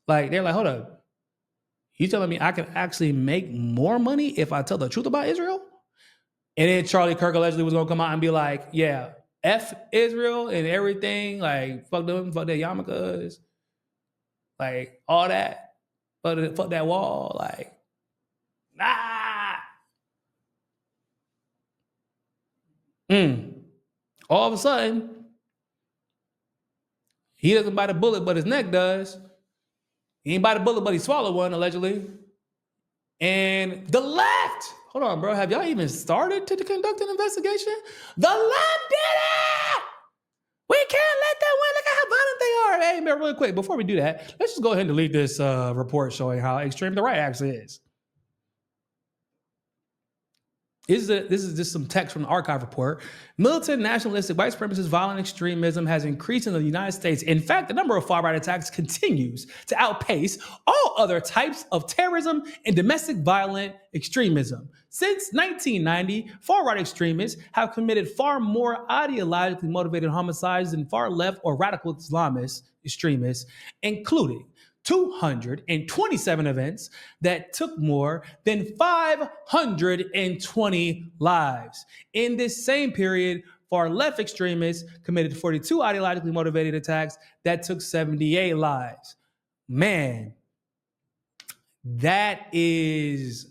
Like, they're like, hold up. You telling me I can actually make more money if I tell the truth about Israel? And then Charlie Kirk allegedly was going to come out and be like, yeah, F Israel and everything. Like, fuck them, fuck their yarmulkes. Like, all that. Fuck that wall. Like, nah. All of a sudden, he doesn't bite a bullet, but his neck does. He ain't bite a bullet, but he swallowed one, allegedly. And the left, hold on, bro. Have y'all even started to conduct an investigation? The left did it! We can't let them win. Look at how violent they are. Hey, man, really quick, before we do that, let's just go ahead and delete this report showing how extreme the right actually is. This is just some text from the archive report. Militant, nationalistic, white supremacist, violent extremism has increased in the United States. In fact, the number of far-right attacks continues to outpace all other types of terrorism and domestic violent extremism. Since 1990, far-right extremists have committed far more ideologically motivated homicides than far-left or radical Islamist extremists, including 227 events that took more than 520 lives. In this same period, far left extremists committed 42 ideologically motivated attacks that took 78 lives. Man, that is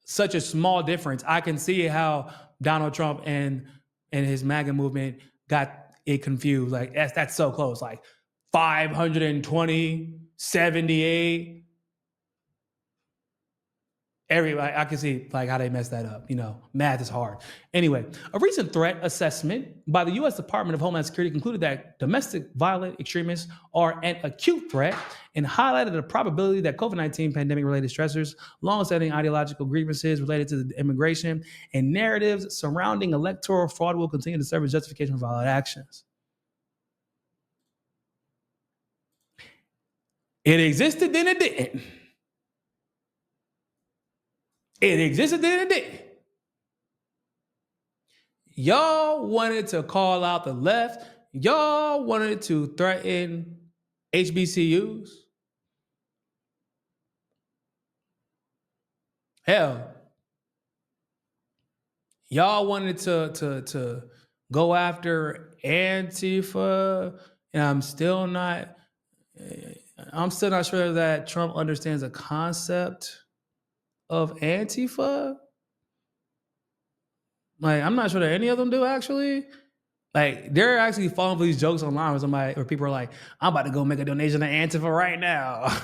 such a small difference. I can see how Donald Trump and his MAGA movement got it confused. Like, that's so close. Like 520, 78. I can see like how they messed that up. You know, math is hard. Anyway, a recent threat assessment by the U.S. Department of Homeland Security concluded that domestic violent extremists are an acute threat and highlighted the probability that COVID-19 pandemic-related stressors, long-standing ideological grievances related to the immigration, and narratives surrounding electoral fraud will continue to serve as justification for violent actions. It existed, then it didn't. It existed, then it didn't. Y'all wanted to call out the left. Y'all wanted to threaten HBCUs. Hell, y'all wanted to go after Antifa, and I'm still not sure that Trump understands the concept of Antifa. Like, I'm not sure that any of them do, actually. Like, they're actually falling for these jokes online where where people are like, I'm about to go make a donation to Antifa right now.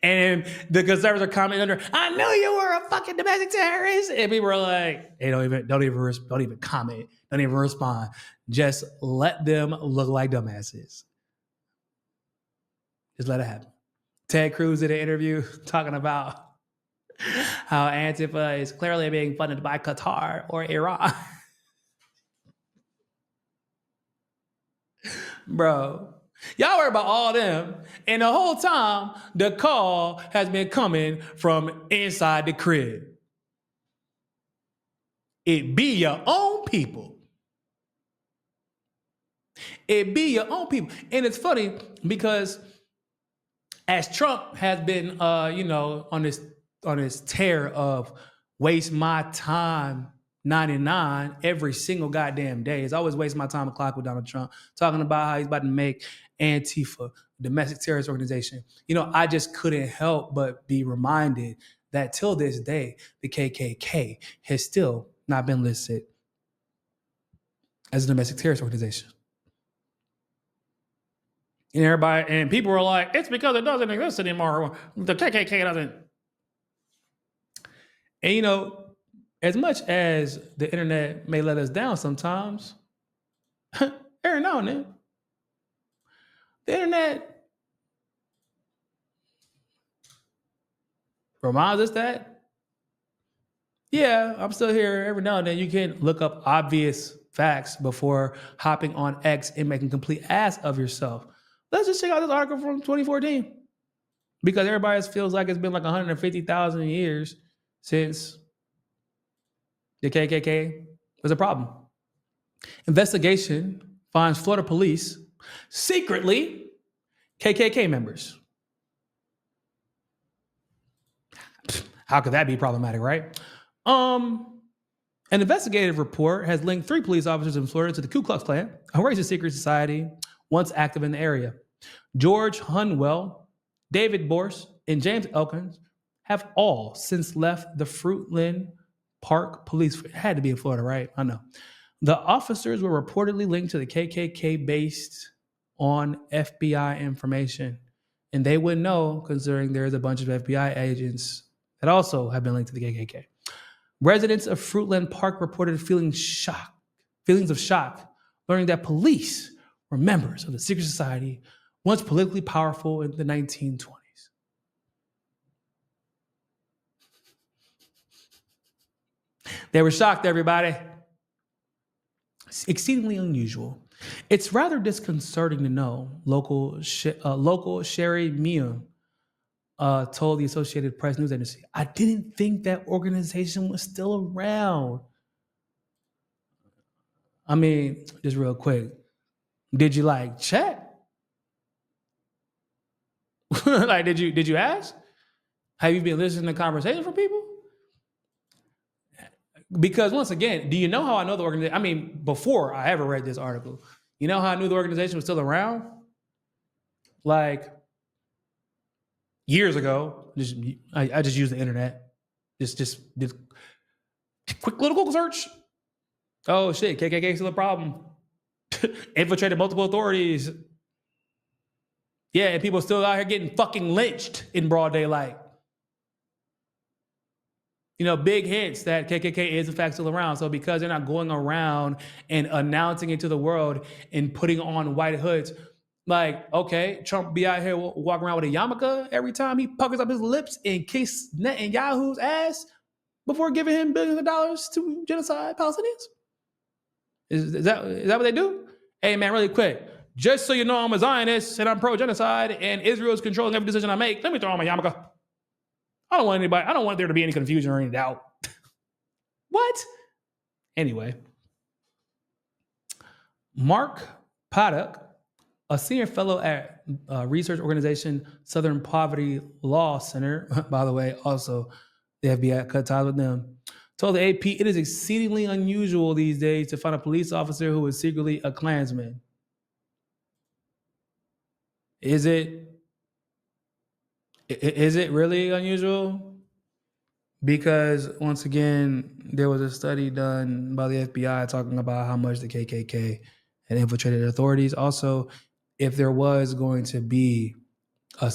And the conservatives are commenting under, I knew you were a fucking domestic terrorist. And people are like, hey, don't even comment. Don't even respond. Just let them look like dumbasses. Just let it happen. Ted Cruz did an interview talking about how Antifa is clearly being funded by Qatar or Iran. Bro, y'all worry about all them. And the whole time, the call has been coming from inside the crib. It be your own people. It be your own people. And it's funny because as Trump has been, on this tear of waste my time 99 every single goddamn day. It's always waste my time o'clock with Donald Trump, talking about how he's about to make Antifa, domestic terrorist organization. You know, I just couldn't help but be reminded that till this day, the KKK has still not been listed as a domestic terrorist organization. And people were like, it's because it doesn't exist anymore. The KKK doesn't. And you know, as much as the internet may let us down sometimes, every now and then, the internet reminds us that, yeah, I'm still here. Every now and then you can look up obvious facts before hopping on X and making complete ass of yourself. Let's just check out this article from 2014. Because everybody feels like it's been like 150,000 years since the KKK was a problem. Investigation finds Florida police secretly KKK members. How could that be problematic, right? An investigative report has linked 3 police officers in Florida to the Ku Klux Klan, a racist secret society once active in the area. George Hunwell, David Borse, and James Elkins have all since left the Fruitland Park Police. It had to be in Florida, right? I know. The officers were reportedly linked to the KKK based on FBI information. And they would know, considering there's a bunch of FBI agents that also have been linked to the KKK. Residents of Fruitland Park reported feelings of shock, learning that police were members of the secret society once politically powerful in the 1920s. They were shocked, everybody. It's exceedingly unusual. It's rather disconcerting to know, local Sherry Meehan told the Associated Press news agency, I didn't think that organization was still around. I mean, just real quick, did you check? Did you ask? Have you been listening to conversations from people? Because once again, do you know how I know the organization? I mean, before I ever read this article, you know how I knew the organization was still around? Years ago, I just used the internet. Just quick little Google search. Oh shit, KKK is still a problem. Infiltrated multiple authorities. Yeah, and people still out here getting fucking lynched in broad daylight. Big hints that KKK is in fact still around. So because they're not going around and announcing it to the world and putting on white hoods, okay, Trump be out here walking around with a yarmulke every time he puckers up his lips and kicks Netanyahu's ass before giving him billions of dollars to genocide Palestinians? Is that what they do? Hey man, really quick, just so you know I'm a Zionist and I'm pro-genocide and Israel is controlling every decision I make, let me throw on my yarmulke. I don't want there to be any confusion or any doubt. What? Anyway, Mark Paddock, a senior fellow at research organization Southern Poverty Law Center, by the way, also the FBI cut ties with them, told the AP it is exceedingly unusual these days to find a police officer who is secretly a Klansman. Is it really unusual? Because once again, there was a study done by the FBI talking about how much the KKK had infiltrated authorities. Also, if there was going to be a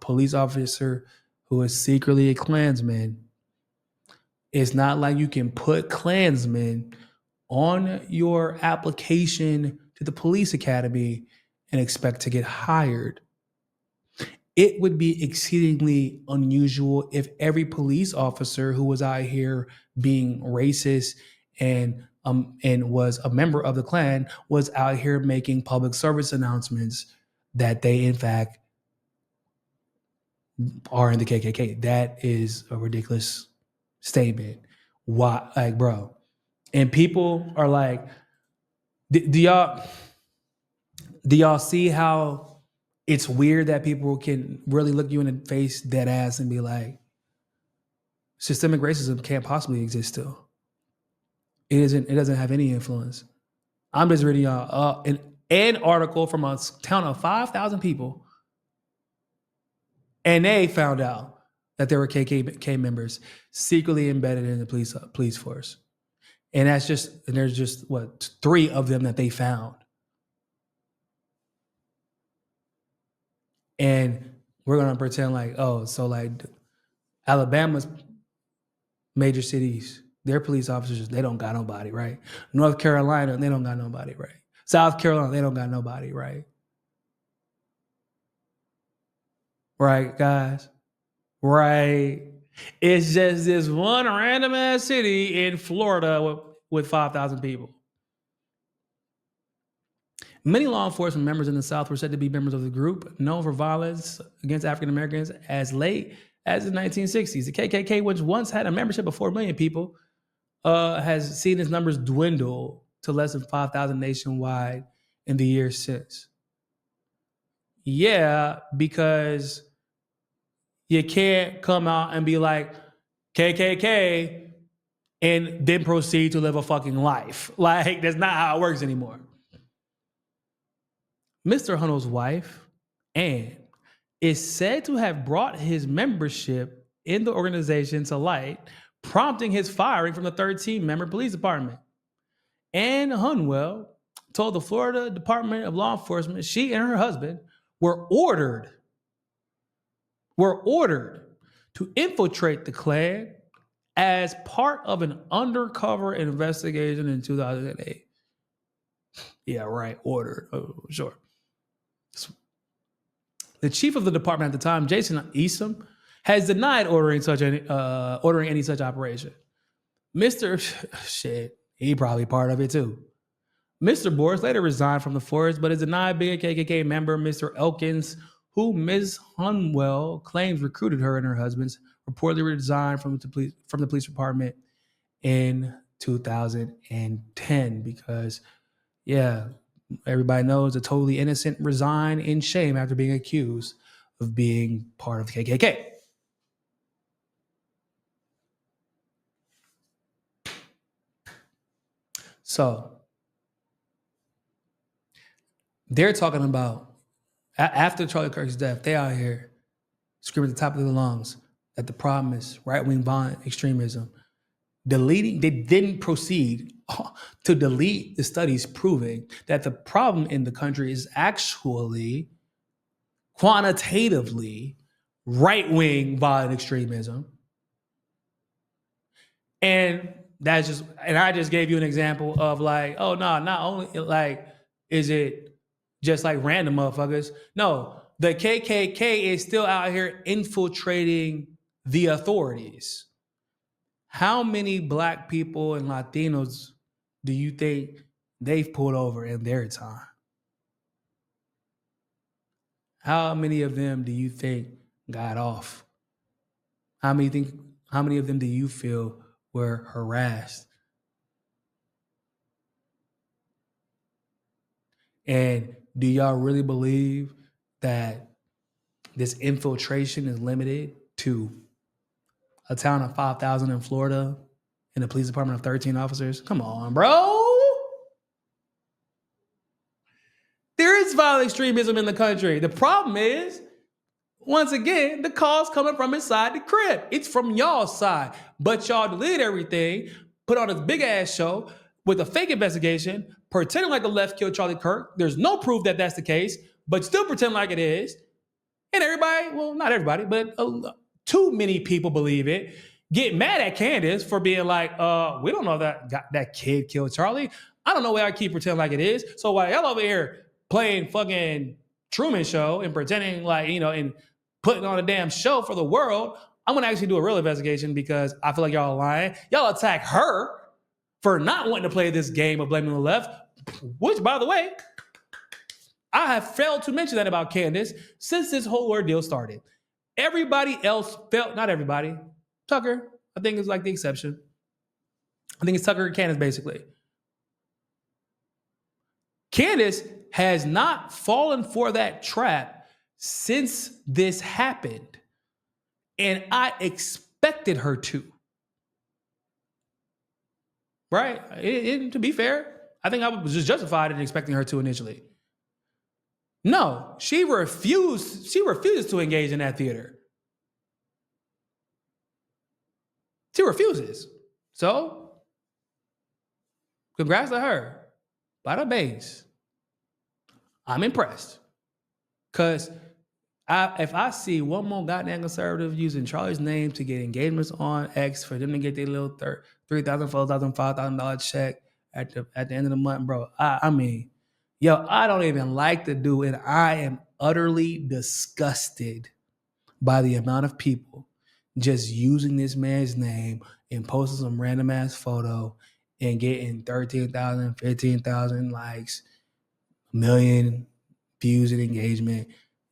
police officer who is secretly a Klansman, it's not like you can put Klansmen on your application to the police academy and expect to get hired. It would be exceedingly unusual if every police officer who was out here being racist and was a member of the Klan was out here making public service announcements that they in fact are in the KKK. That is a ridiculous statement. Why, bro? And people are like, do y'all see how it's weird that people can really look you in the face dead ass and be like, systemic racism can't possibly exist still. It doesn't have any influence. I'm just reading y'all an article from a town of 5,000 people, and they found out that there were KKK members secretly embedded in the police force. And there's just 3 of them that they found. And we're going to pretend Alabama's major cities, their police officers, they don't got nobody, right? North Carolina, they don't got nobody, right? South Carolina, they don't got nobody, right? Right, guys? Right. It's just this one random ass city in Florida with 5,000 people. Many law enforcement members in the South were said to be members of the group known for violence against African Americans as late as the 1960s. The KKK, which once had a membership of 4 million people, has seen its numbers dwindle to less than 5,000 nationwide in the years since. Yeah, because you can't come out and be like KKK and then proceed to live a fucking life. Like, that's not how it works anymore. Mr. Hunnell's wife, Anne, is said to have brought his membership in the organization to light, prompting his firing from the 13-member police department. Anne Hunwell told the Florida Department of Law Enforcement she and her husband were ordered to infiltrate the Klan as part of an undercover investigation in 2008. Yeah, right. Ordered. Oh, sure. The chief of the department at the time, Jason Eastham, has denied ordering any such operation. Mr. Shit, he probably part of it too. Mr. Boris later resigned from the force, but is denied being a KKK member. Mr. Elkins, who Ms. Hunwell claims recruited her and her husband's, reportedly resigned from the police department in 2010 because, yeah, everybody knows a totally innocent resigned in shame after being accused of being part of the KKK. So they're talking about, after Charlie Kirk's death, they out here screaming at the top of their lungs that the problem is right-wing violent extremism. They didn't proceed to delete the studies proving that the problem in the country is actually quantitatively right-wing violent extremism. And I just gave you an example of like, oh no, not only like is it just like random motherfuckers. No, the KKK is still out here infiltrating the authorities. How many Black people and Latinos do you think they've pulled over in their time? How many of them do you think got off? How many of them do you feel were harassed? And do y'all really believe that this infiltration is limited to a town of 5,000 in Florida and a police department of 13 officers? Come on, bro. There is violent extremism in the country. The problem is, once again, the call's coming from inside the crib. It's from y'all's side. But y'all deleted everything, put on this big ass show with a fake investigation, pretending like the left killed Charlie Kirk. There's no proof that that's the case, but still pretend like it is. And everybody, well, not everybody, but too many people believe it. Get mad at Candace for being like, we don't know that kid killed Charlie. I don't know why I keep pretending like it is. So while y'all over here playing fucking Truman Show and pretending like, and putting on a damn show for the world, I'm going to actually do a real investigation because I feel like y'all are lying. Y'all attack her for not wanting to play this game of blaming the left, which, by the way, I have failed to mention that about Candace since this whole ordeal started. Everybody else felt, not everybody, Tucker, I think is like the exception. I think it's Tucker and Candace, basically. Candace has not fallen for that trap since this happened. And I expected her to. Right? To be fair, I think I was just justified in expecting her to initially. No, she refuses to engage in that theater. She refuses. So, congrats to her. Bada bangs. I'm impressed. Because if I see one more goddamn conservative using Charlie's name to get engagements on X for them to get their little $3,000, $4,000, $5,000 check at the end of the month, bro, I mean, yo, I don't even like the dude, and I am utterly disgusted by the amount of people just using this man's name and posting some random ass photo and getting 13,000, 15,000 likes, a million views and engagement,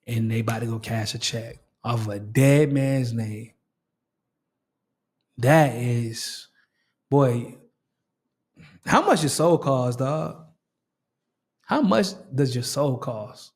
and they about to go cash a check off of a dead man's name. That is, boy, how much your soul cost, dog? How much does your soul cost?